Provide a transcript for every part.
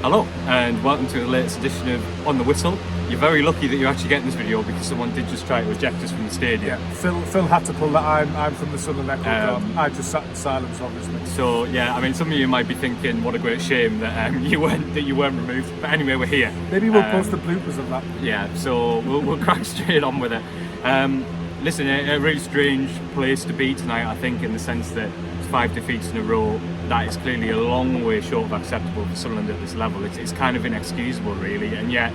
Hello and welcome to the latest edition of On the Whistle. You're very lucky that you're actually getting this video because someone did just try to eject us from the stadium. Yeah, Phil had to pull that. I'm from the Sunderland Echo Club. I just sat in silence, obviously. So yeah, I mean, some of you might be thinking, what a great shame that you weren't removed. But anyway, we're here. Maybe we'll post the bloopers of that. Yeah, so we'll crack straight on with it. Listen, a really strange place to be tonight, I think, in the sense that it's 5 defeats in a row. That is clearly a long way short of acceptable for Sunderland at this level. It's kind of inexcusable, really, and yet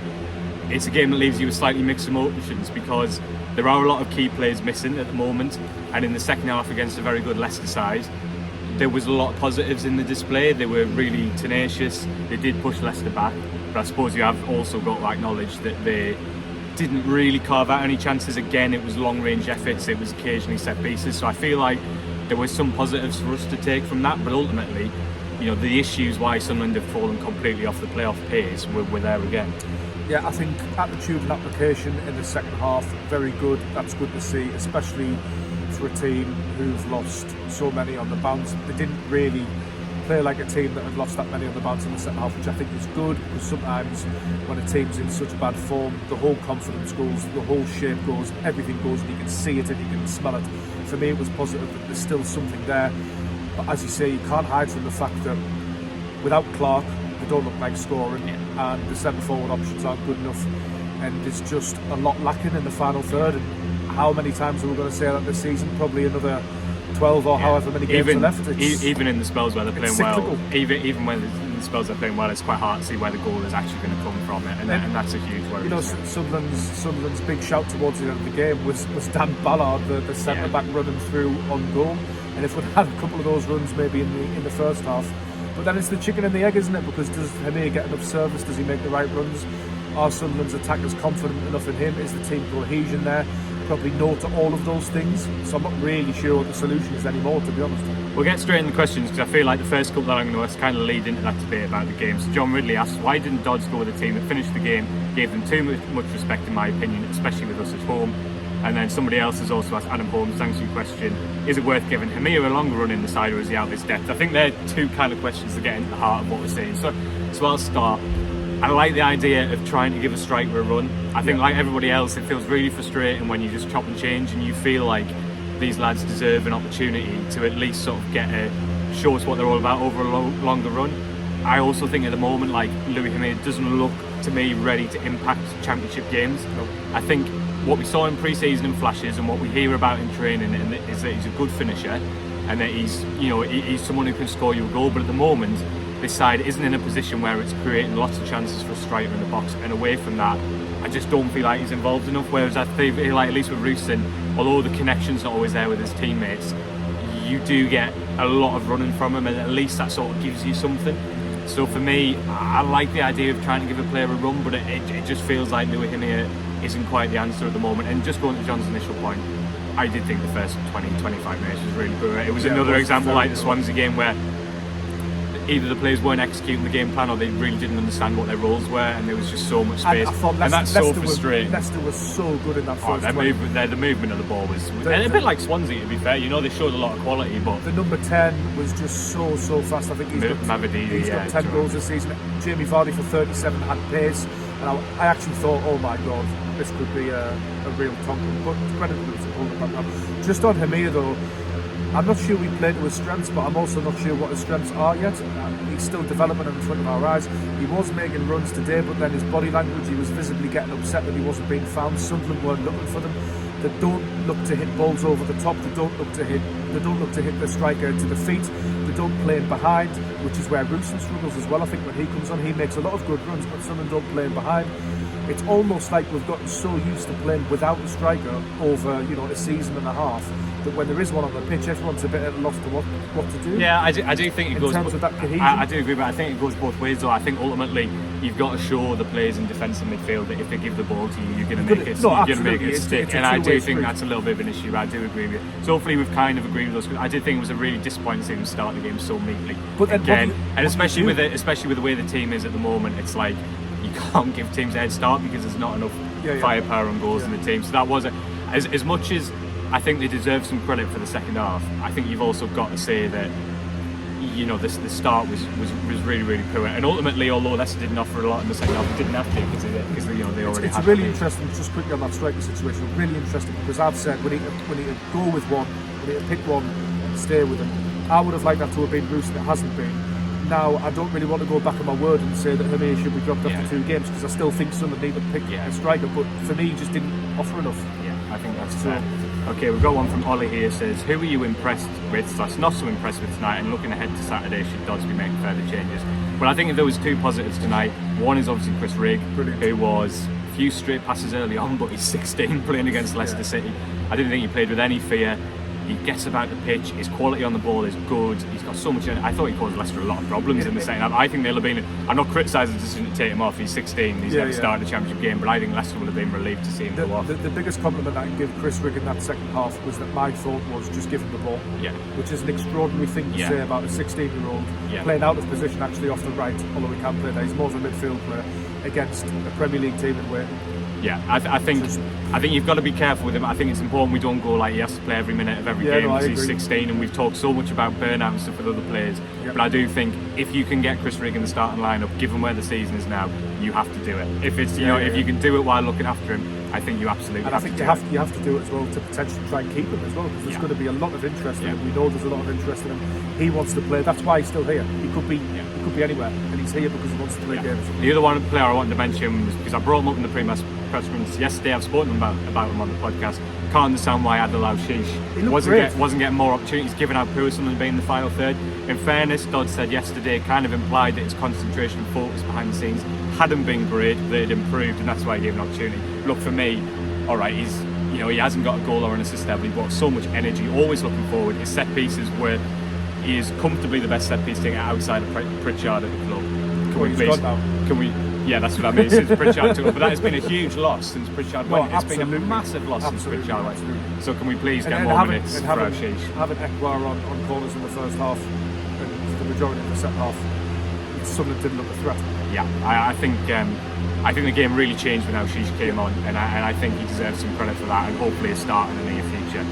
it's a game that leaves you with slightly mixed emotions because there are a lot of key players missing at the moment, and in the second half against a very good Leicester side, there was a lot of positives in the display. They were really tenacious, they did push Leicester back, but I suppose you have also got to acknowledge that they didn't really carve out any chances. Again, it was long-range efforts, it was occasionally set pieces, so I feel like there were some positives for us to take from that, but ultimately, you know, the issues why Sunderland have fallen completely off the playoff pace were there again. Yeah, I think attitude and application in the second half, very good. That's good to see, especially for a team who've lost so many on the bounce. They didn't really play like a team that had lost that many on the bounce in the second half, which I think is good, because sometimes when a team's in such bad form, the whole confidence goes, the whole shape goes, everything goes, and you can see it and you can smell it. For me, it was positive that there's still something there. But as you say, you can't hide from the fact that without Clark, they don't look like scoring, and the centre-forward options aren't good enough, and there's just a lot lacking in the final third. And how many times are we going to say that this season? Probably another 12 or however many games are left. Even in the spells where they're playing well, even when in the spells they're playing well, it's quite hard to see where the goal is actually going to come from, and that's a huge worry. You know, Sunderland's big shout towards the end of the game was Dan Ballard, the centre back, running through on goal. And if we'd had a couple of those runs maybe in the first half, but then it's the chicken and the egg, isn't it? Because does Hamir get enough service? Does he make the right runs? Are Sunderland's attackers confident enough in him? Is the team cohesion there? Probably no to all of those things. So I'm not really sure what the solution is anymore, to be honest. We'll get straight into the questions because I feel like the first couple that I'm going to ask kind of lead into that debate about the game. So John Ridley asks, why didn't Dodds go with a team that finished the game, gave them too much respect in my opinion, especially with us at home? And then somebody else has also asked, Adam Holmes, thanks for your question, is it worth giving Hamir a longer run in the side, or is he out of his depth? I think they're two kind of questions that get into the heart of what we're saying. So I'll start. I like the idea of trying to give a striker a run. I think like everybody else, it feels really frustrating when you just chop and change and you feel like these lads deserve an opportunity to at least sort of show us what they're all about over a longer run. I also think at the moment, like, Louis Hamir doesn't look to me ready to impact championship games. I think what we saw in pre-season in flashes and what we hear about in training is that he's a good finisher and that he's someone who can score you a goal, but at the moment this side isn't in a position where it's creating lots of chances for a striker in the box, and away from that I just don't feel like he's involved enough. Whereas I feel like, at least with Rooston, although the connection's not always there with his teammates, you do get a lot of running from him, and at least that sort of gives you something. So for me, I like the idea of trying to give a player a run, but it just feels like Louis Hamir isn't quite the answer at the moment. And just going to John's initial point, I did think the first 20-25 minutes was really poor. It was another example like the Swansea game where either the players weren't executing the game plan or they really didn't understand what their roles were, and there was just so much space. And that's so frustrating. Leicester was so good in that first the movement of the ball was a bit like Swansea, to be fair. You know, they showed a lot of quality, but the number 10 was just so fast. I think he's got 10 goals this season. Jamie Vardy for 37 had pace, and I actually thought, oh my god, this could be a real Tonkin. But credit to him. Just on Hamir though, I'm not sure we played to his strengths, but I'm also not sure what his strengths are yet. He's still developing in front of our eyes. He was making runs today, but then his body language, he was visibly getting upset that he wasn't being found. Sunderland weren't looking for them. They don't look to hit balls over the top. They don't look to hit the striker to the feet. They don't play in behind, which is where Rooston struggles as well. I think when he comes on, he makes a lot of good runs, but Sunderland don't play in behind. It's almost like we've gotten so used to playing without a striker over, a season and a half, that when there is one on the pitch, everyone's a bit at a loss to what to do. Yeah, I do think it goes. In terms of that cohesion, I do agree, but I think it goes both ways. Though I think ultimately you've got to show the players in defence and midfield that if they give the ball to you, you're going to make it. You're going to make it stick. And I do think that's a little bit of an issue. I do agree with you. So hopefully we've kind of agreed with those. I did think it was a really disappointing seeing them start the game so neatly. But then especially with the way the team is at the moment, it's like you can't give teams a head start because there's not enough firepower and goals in the team. So that was as much as I think they deserve some credit for the second half. I think you've also got to say that the start was really, really poor. And ultimately, although Leicester didn't offer a lot in the second half, they didn't have to because they already had. It's really interesting, just quickly on that striker situation, really interesting, because I've said we need to go with one, we need to pick one and stay with him. I would have liked that to have been Bruce, and it hasn't been. Now, I don't really want to go back on my word and say that Hermé should be dropped after 2 games, because I still think Sunderland need to pick a striker, but for me, he just didn't offer enough. Yeah, I think that's fair. Okay, we've got one from Ollie here, says, who are you impressed with, / not so impressed with tonight, and looking ahead to Saturday, should Dodds be making further changes? Well, I think if there was 2 positives tonight, one is obviously Chris Rigg, who was a few straight passes early on, but he's 16 playing against Leicester City. I didn't think he played with any fear. He gets about the pitch, his quality on the ball is good, he's got so much. I thought he caused Leicester a lot of problems in the second half. I think they'll have been, I'm not criticising the decision to take him off, he's 16, he's never started a championship game, but I think Leicester would have been relieved to see him go off. The biggest compliment I can give Chris Rigg in that second half was that my thought was just give him the ball, which is an extraordinary thing to say about a 16-year-old playing out of position actually off the right, although he can play there. He's more of a midfield player against a Premier League team in Wales. Yeah, I think you've got to be careful with him. I think it's important we don't go like he has to play every minute of every game because he's 16, and we've talked so much about burnout and stuff with other players. But I do think if you can get Chris Rigg in the starting lineup, given where the season is now, you have to do it. If it's if you can do it while looking after him, I think you absolutely have to do it. And you have to do it as well to potentially try and keep him as well, because there's going to be a lot of interest in him. We know there's a lot of interest in him. He wants to play. That's why he's still here. He could be anywhere, and he's here because he wants to play games. The other one player I wanted to mention was because I brought him up in the pre-match press conference yesterday. I've spoken about him on the podcast. Can't understand why Adil Al-Shish wasn't getting more opportunities, given how poor Sunderland being in the final third. In fairness, Dodds said yesterday, kind of implied that his concentration and focus behind the scenes hadn't been great, that it improved, and that's why he gave an opportunity. Look, for me, all right, he hasn't got a goal or an assist there, but he's got so much energy, always looking forward. His set pieces where he is comfortably the best set piece taker outside of Pritchard at the club. Yeah, that's what I mean. Since Pritchard took over, but that has been a huge loss since Pritchard went. It's been a massive loss since Pritchard went. So can we please get more minutes for Al-Shish? Having Ekbar on corners in the first half and the majority of the second half, Sunderland didn't look a threat. Yeah, I think the game really changed when Al-Shish came on, and I think he deserves some credit for that, and hopefully a start in the near future.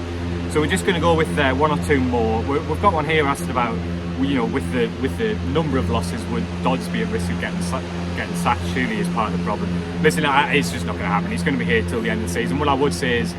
So we're just going to go with 1 or 2 more. We've got one here asked about, with the number of losses, would Dodds be at risk of getting sacked? Surely is part of the problem. Listen, it's just not going to happen. He's going to be here till the end of the season. What I would say is,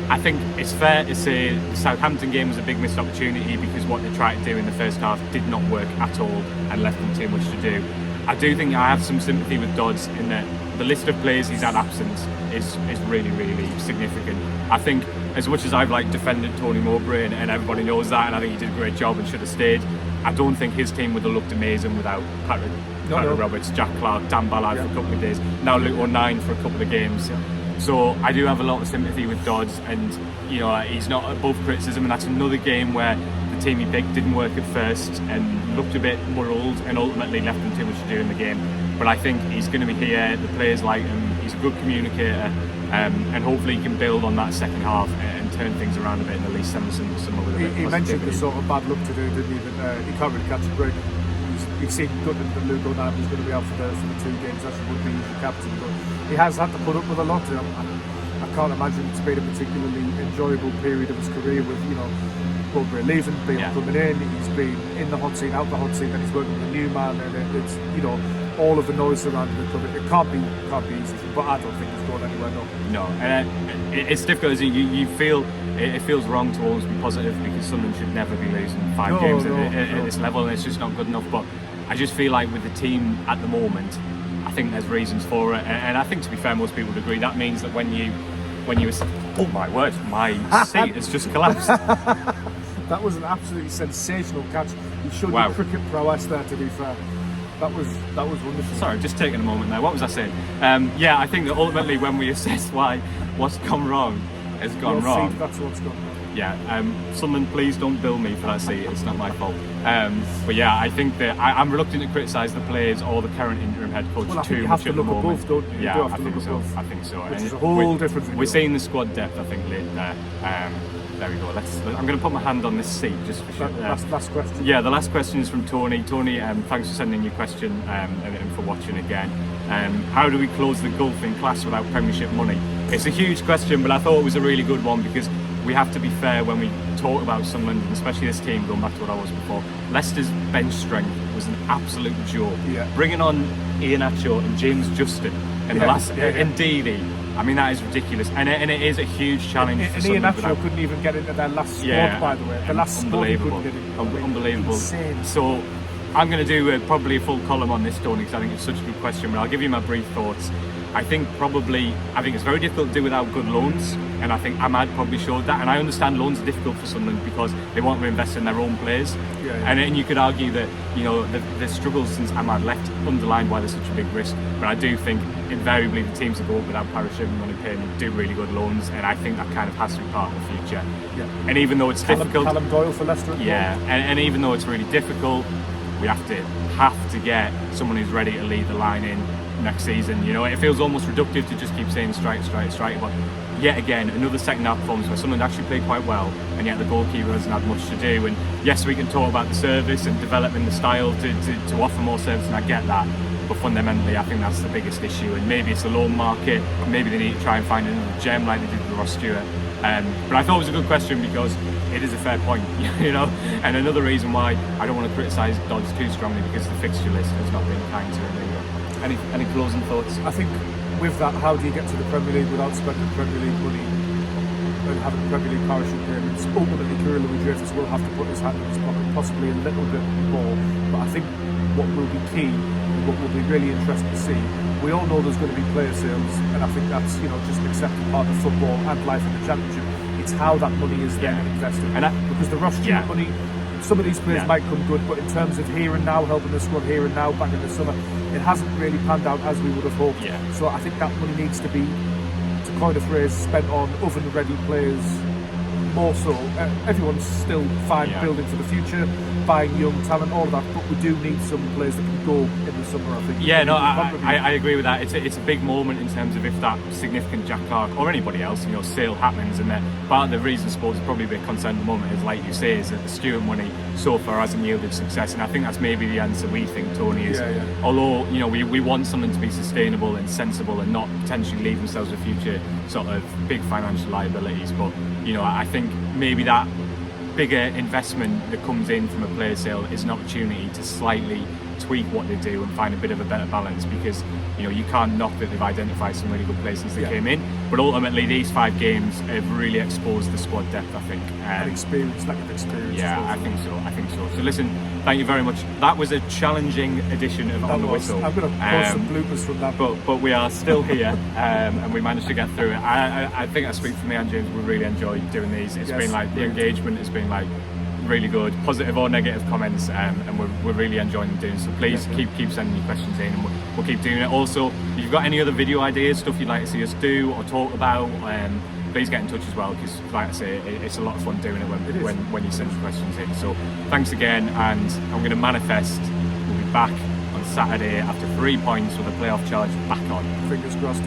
I think it's fair to say the Southampton game was a big missed opportunity because what they tried to do in the first half did not work at all and left them too much to do. I do think I have some sympathy with Dodds in that the list of players he's had absent is really, really significant. I think as much as I've defended Tony Mowbray and everybody knows that, and I think he did a great job and should have stayed, I don't think his team would have looked amazing without Patrick Roberts, Jack Clark, Dan Ballard for a couple of days, now Luke O'Nien for a couple of games. So I do have a lot of sympathy with Dodds, and he's not above criticism, and that's another game where the team he picked didn't work at first and looked a bit muddled and ultimately left him too much to do in the game. But I think he's going to be here, the players like him, he's a good communicator, and hopefully he can build on that second half and turn things around a bit and at least send some other bit. He mentioned the sort of bad luck to do, didn't he? That he can't really catch a break. He seemed good that Luke O'Nien was going to be out for the 2 games. That would be the captain, but he has had to put up with a lot. I can't imagine it's been a particularly enjoyable period of his career with Mowbray leaving, Bale coming in. He's been in the hot seat, out the hot seat, then he's working with a new man, and it's all of the noise surrounding the club. It can't be easy, but I don't think he's going anywhere. No, and it's difficult. You feel it feels wrong to always be positive because Sunderland should never be losing 5 games at this level, and it's just not good enough. But I just feel like with the team at the moment, I think there's reasons for it, and I think to be fair, most people would agree. That means that when you oh my word, my seat has just collapsed. That was an absolutely sensational catch. You showed your cricket prowess there, to be fair. That was wonderful. Sorry, just taking a moment there. What was I saying? I think that ultimately when we assess what's gone wrong has gone wrong. That's what's gone wrong. Yeah, Sunderland, please don't bill me for that seat. It's not my fault. But yeah, I think that I'm reluctant to criticise the players or the current interim head coach too much at the moment. Both, don't you? Yeah, I think so. Which is a whole different thing. We're seeing the squad depth, I think, late there. There we go. I'm going to put my hand on this seat just for sure. Last question. Yeah, the last question is from Tony. Tony, thanks for sending your question and for watching again. How do we close the gulf in class without Premiership money? It's a huge question, but I thought it was a really good one because we have to be fair when we talk about Sunderland, especially this team, going back to what I was before. Leicester's bench strength was an absolute joke. Yeah. Bringing on Iheanacho and James Justin in the last, in Dealey, I mean, that is ridiculous, and it is a huge challenge. And Iheanacho couldn't even get into their last squad, by the way. The last squad he couldn't get into. Unbelievable. Insane. So I'm going to do probably a full column on this, Tony, because I think it's such a good question, but I'll give you my brief thoughts. I think it's very difficult to do without good loans, and I think Ahmad probably showed that. And I understand loans are difficult for Sunderland because they want to invest in their own players. And you could argue that, you know, the struggles since Ahmad left underlined why there's such a big risk. But I do think invariably the teams that go up without parachuting money paying do really good loans, and I think that kind of has to be part of the future. And even though it's difficult, Callum Doyle for Leicester. And even though it's really difficult, we have to get someone who's ready to lead the line in next season. You know, it feels almost reductive to just keep saying strike, but yet again, another second half performance where Sunderland actually played quite well, and yet the goalkeeper hasn't had much to do. And yes, we can talk about the service and developing the style to offer more service, and I get that, but fundamentally I think that's the biggest issue. And maybe it's the loan market, maybe they need to try and find another gem like they did with Ross Stewart. But I thought it was a good question because it is a fair point, you know. And another reason why I don't want to criticise Dodds too strongly, because the fixture list has not been kind to him. Any closing thoughts? I think with that, how do you get to the Premier League without spending Premier League money and having Premier League parachute payments? Ultimately, Kirill Louis-Dreyfus will have to put his hand in his pocket, possibly a little bit more. But I think what will be key, what will be really interesting to see, we all know there's going to be player sales, and I think that's, you know, just an accepted part of football and life in the Championship. It's how that money is then invested. Because the Ross Stewart money, some of these players might come good, but in terms of here and now, helping the squad here and now, back in the summer, it hasn't really panned out as we would have hoped. So I think that money needs to be, to coin a phrase, spent on oven-ready players more so. Everyone's still fine building for the future, buying young talent, all of that, but we do need some players that can go in the summer, I think. I agree with that. It's a big moment in terms of if that significant Jack Clark or anybody else, you know, sale happens, and that part of the reason sports is probably a bit concerned at the moment is, like you say, is that the Stewart money so far hasn't yielded success, and I think that's maybe the answer we think, Tony, is although, you know, we want something to be sustainable and sensible and not potentially leave themselves with future sort of big financial liabilities, but, you know, I think maybe that bigger investment that comes in from a player sale is an opportunity to slightly tweak what they do and find a bit of a better balance, because, you know, you can't knock that they've identified some really good players since they came in, but ultimately these 5 games have really exposed the squad depth, I think. Lack of experience. I think so. So listen, thank you very much. That was a challenging edition of On the Whistle. I'm going to post some bloopers from that. But we are still here, and we managed to get through it. I think I speak for me and James, we really enjoyed doing these. It's been like, the engagement has been like really good, positive or negative comments, and we're really enjoying doing so. Please keep sending your questions in, and we'll keep doing it. Also, if you've got any other video ideas, stuff you'd like to see us do or talk about, please get in touch as well, because, like I say, it's a lot of fun doing it when you send your questions in. So thanks again, and I'm going to manifest we'll be back on Saturday after 3 points with a playoff charge back on. Fingers crossed.